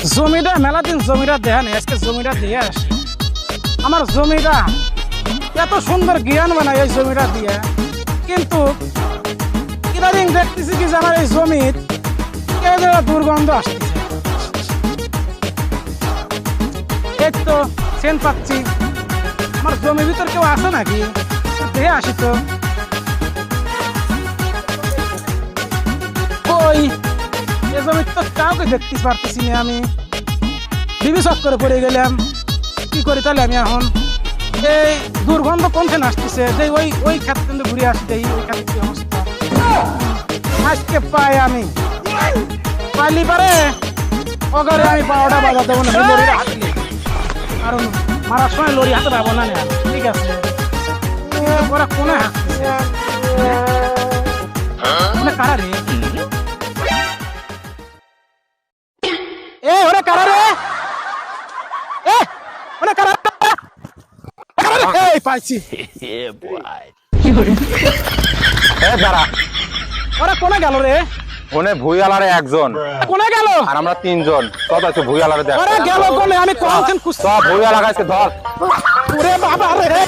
জমিটা মেলা দিন জমিটা দেখান আজকে জমিটা দিয়ে আসে আমার জমিটা এত সুন্দর জ্ঞান বানায় এই জমিটা দিয়ে কিন্তু ইদানিং দেখতেছি কি যে আমার এই জমির কেউ দুর্গন্ধ আসতেছে এই তো সেন্ট পাচ্ছি আমার জমির ভিতর কেউ আছে নাকি দেখে আসি তো ওই এই জমির তো কাউকে দেখতে পারতেছি না আমি ডিবি শক করে পড়ে গেলাম কি করি তাহলে আমি এখন এই দুর্গন্ধ কোনখানে আসতেছে যে ওই ওই ক্ষেত কিন্তু ঘুরে আসতে ওই ক্ষেত্রে কি অবস্থা আজকে পাই আমি পাইলি পারে ওগারে আমি পাওয়াটা বাজা দেবো না লরির হাতে কারণ মারার সময় লরি হাতে পাবো না ঠিক আছে ওরা কোনে হাসতেছে কারা রে এ ওরে কারা রে এ ওরে কারা এই পাইছি কি করে এ দাঁড়া ওরা কোনে গেল রে কোনে ভুইয়ালারে একজন কোনে গেল আর আমরা তিনজন কত আছে ভুইয়ালারে দেখ ওরা গেল কোনে আমি কোনখান খুঁজছি সব ভুইয়া লাগাইছে ধর ওরে বাবা রে